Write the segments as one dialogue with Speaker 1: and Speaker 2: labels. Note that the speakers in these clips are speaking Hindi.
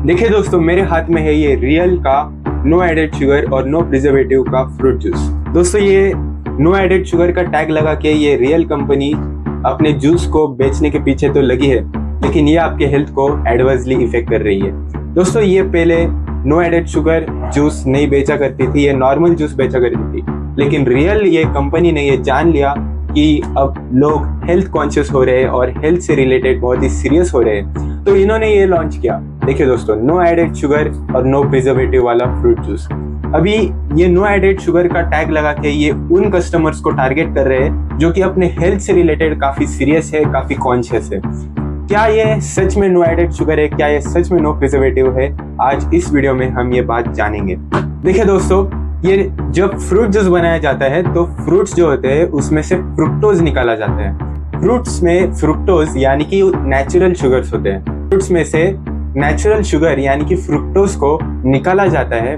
Speaker 1: देखिए दोस्तों, मेरे हाथ में है ये रियल का नो एडेड शुगर और नो प्रिजर्वेटिव का फ्रूट जूस। दोस्तों, ये नो एडेड शुगर का टैग लगा के ये रियल कंपनी अपने जूस को बेचने के पीछे तो लगी है, लेकिन ये आपके हेल्थ को एडवर्सली इफेक्ट कर रही है। दोस्तों, ये पहले नो एडेड शुगर जूस नहीं बेचा करती थी, ये नॉर्मल जूस बेचा करती थी, लेकिन रियल ये कंपनी ने ये जान लिया कि अब लोग हेल्थ कॉन्शियस हो रहे हैं और हेल्थ से रिलेटेड बहुत ही सीरियस हो रहे हैं, तो इन्होंने ये लॉन्च किया। देखिए दोस्तों, नो एडेड शुगर और नो प्रिजर्वेटिव वाला फ्रूट जूस। अभी ये नो एडेड शुगर का टैग लगा के ये उन कस्टमर्स को टारगेट कर रहे हैं जो कि अपने हेल्थ से रिलेटेड काफी सीरियस है, काफी कॉन्शियस है। क्या ये सच में नो एडेड शुगर है? क्या ये सच में नो प्रिजर्वेटिव है? आज इस वीडियो में हम ये बात जानेंगे। देखिए दोस्तों, ये जब फ्रूट जूस बनाया जाता है तो फ्रूट्स जो होते हैं उसमें से फ्रुक्टोज निकाला जाता है। फ्रूट्स में फ्रुक्टोज यानी कि नेचुरल शुगर्स होते हैं। फ्रूट्स में से नेचुरल शुगर यानी कि फ्रुक्टोज को निकाला जाता है,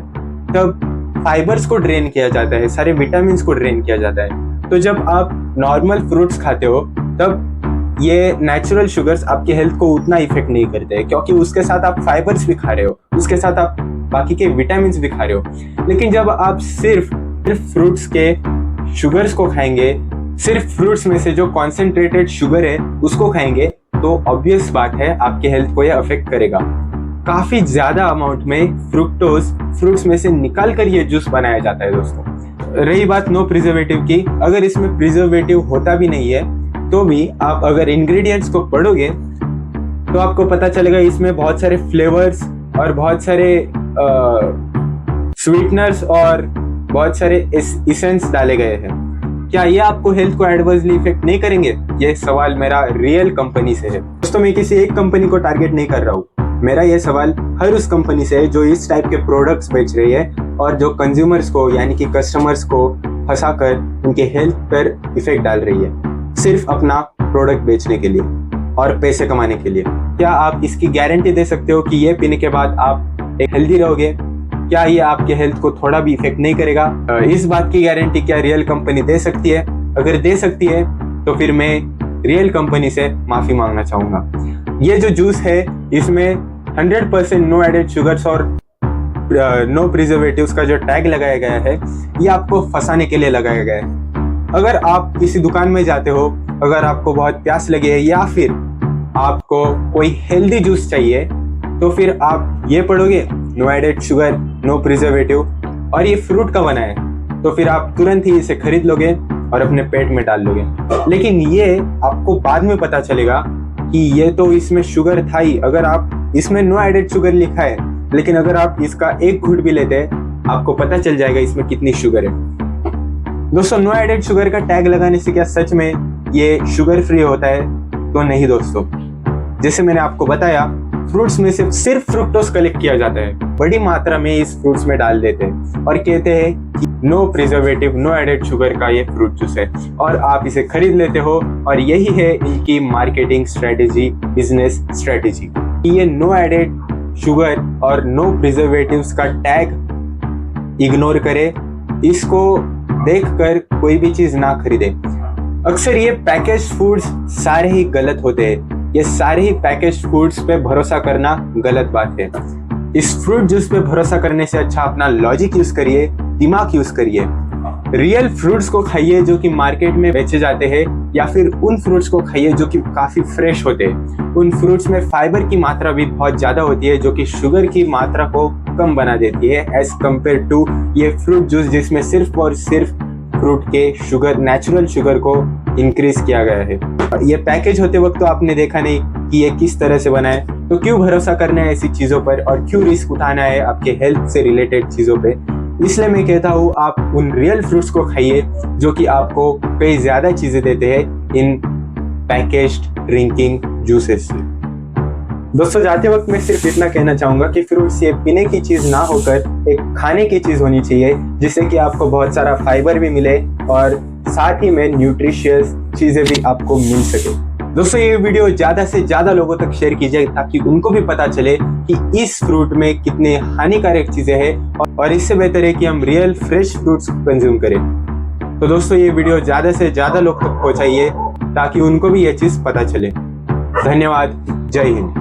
Speaker 1: तब फाइबर्स को ड्रेन किया जाता है, सारे विटामिन्स को ड्रेन किया जाता है। तो जब आप नॉर्मल फ्रूट्स खाते हो तब ये नेचुरल शुगर्स आपके हेल्थ को उतना इफेक्ट नहीं करते हैं, क्योंकि उसके साथ आप फाइबर्स भी खा रहे हो, उसके साथ आप बाकी के विटामिन्स भी खा रहे हो। लेकिन जब आप सिर्फ फ्रूट्स के शुगर्स को खाएंगे, सिर्फ फ्रूट्स में से जो कॉन्सेंट्रेटेड शुगर है उसको खाएंगे, तो ऑब्वियस बात है आपके हेल्थ को ये अफेक्ट करेगा। काफी ज्यादा अमाउंट में फ्रुक्टोज फ्रूट्स में से निकाल कर ये जूस बनाया जाता है। दोस्तों, रही बात नो प्रिजर्वेटिव की, अगर इसमें प्रिजर्वेटिव होता भी नहीं है तो भी आप अगर इंग्रेडिएंट्स को पढ़ोगे तो आपको पता चलेगा इसमें बहुत सारे फ्लेवर्स और बहुत सारे स्वीटनर्स और बहुत सारे इसेंस डाले गए हैं। क्या ये आपको हेल्थ को एडवर्सली इफेक्ट नहीं करेंगे? ये सवाल मेरा रियल कंपनी से है। दोस्तों, मैं किसी एक कंपनी को टारगेट नहीं कर रहा हूँ, मेरा ये सवाल हर उस कंपनी से है जो इस टाइप के प्रोडक्ट्स बेच रही है और जो कंज्यूमर्स को यानी कि कस्टमर्स को फंसाकर उनके हेल्थ पर इफेक्ट डाल रही है, सिर्फ अपना प्रोडक्ट बेचने के लिए और पैसे कमाने के लिए। क्या आप इसकी गारंटी दे सकते हो कि ये पीने के बाद आप एक हेल्दी रहोगे? क्या ये आपके हेल्थ को थोड़ा भी इफेक्ट नहीं करेगा? इस बात की गारंटी क्या रियल कंपनी दे सकती है? अगर दे सकती है तो फिर मैं रियल कंपनी से माफी मांगना चाहूंगा। ये जो जूस है इसमें 100% नो एडेड शुगर्स और नो प्रिजर्वेटिव्स का जो टैग लगाया गया है, ये आपको फंसाने के लिए लगाया गया है। अगर आप किसी दुकान में जाते हो, अगर आपको बहुत प्यास लगे है या फिर आपको कोई हेल्दी जूस चाहिए, तो फिर आप ये पढ़ोगे no added sugar, no preservative और ये फ्रूट का बना है, तो फिर आप तुरंत ही इसे खरीद लोगे और अपने पेट में डाल लोगे। लेकिन ये आपको बाद में पता चलेगा कि ये तो इसमें शुगर था ही। अगर आप इसमें नो एडेड शुगर लिखा है, लेकिन अगर आप इसका एक घूंट भी लेते हैं आपको पता चल जाएगा इसमें कितनी शुगर है। दोस्तों, नो एडेड शुगर का टैग लगाने से क्या सच में ये शुगर फ्री होता है? तो नहीं दोस्तों। जैसे मैंने आपको बताया, फ्रूट्स में से सिर्फ फ्रुक्टोज कलेक्ट किया जाता है, बड़ी मात्रा में इस फ्रूट्स में डाल देते हैं और कहते हैं कि no preservative, no added sugar का ये फ्रूट जूस है, और आप इसे खरीद लेते हो। और यही है इनकी मार्केटिंग स्ट्रेटेजी, बिजनेस स्ट्रेटेजी, ये नो एडेड शुगर और नो प्रिजर्वेटिव्स का टैग इग्नोर करे, इसको देखकर कोई भी चीज ना खरीदे। अक्सर ये पैकेज फूड्स सारे ही गलत होते हैं, ये सारे ही पैकेज फूड्स पे भरोसा करना गलत बात है। इस फ्रूट जूस पे भरोसा करने से अच्छा अपना लॉजिक यूज करिए, दिमाग यूज करिए। रियल फ्रूट्स को खाइए जो कि मार्केट में बेचे जाते हैं, या फिर उन फ्रूट्स को खाइए जो कि काफी फ्रेश होते हैं। उन फ्रूट्स में फाइबर की मात्रा भी बहुत ज्यादा होती है जो कि शुगर की मात्रा को कम बना देती है एज कम्पेयर टू ये फ्रूट जूस जिसमें सिर्फ और सिर्फ फ्रूट के शुगर, नेचुरल शुगर को इंक्रीज किया गया है। ये पैकेज होते वक्त तो आपने देखा नहीं कि ये किस तरह से बना है, तो क्यों भरोसा करना है ऐसी चीजों पर और क्यों रिस्क उठाना है आपके हेल्थ से रिलेटेड चीजों पे? इसलिए मैं कहता हूँ आप उन रियल फ्रूट्स को खाइए जो कि आपको कई ज्यादा चीजें देते हैं इन पैकेज्ड ड्रिंकिंग जूसेस से। दोस्तों, जाते वक्त मैं सिर्फ इतना कहना चाहूंगा कि फ्रूट्स ये पीने की चीज ना होकर एक खाने की चीज होनी चाहिए, जिससे कि आपको बहुत सारा फाइबर भी मिले और साथ ही में न्यूट्रिशियस चीजें भी आपको मिल सके। दोस्तों, ये वीडियो ज्यादा से ज्यादा लोगों तक शेयर कीजिए ताकि उनको भी पता चले कि इस फ्रूट में कितने हानिकारक चीजें हैं, और इससे बेहतर है कि हम रियल फ्रेश फ्रूट्स कंज्यूम करें। तो दोस्तों, ये वीडियो ज्यादा से ज्यादा लोग तक पहुंचाइए ताकि उनको भी ये चीज पता चले। धन्यवाद। जय हिंद।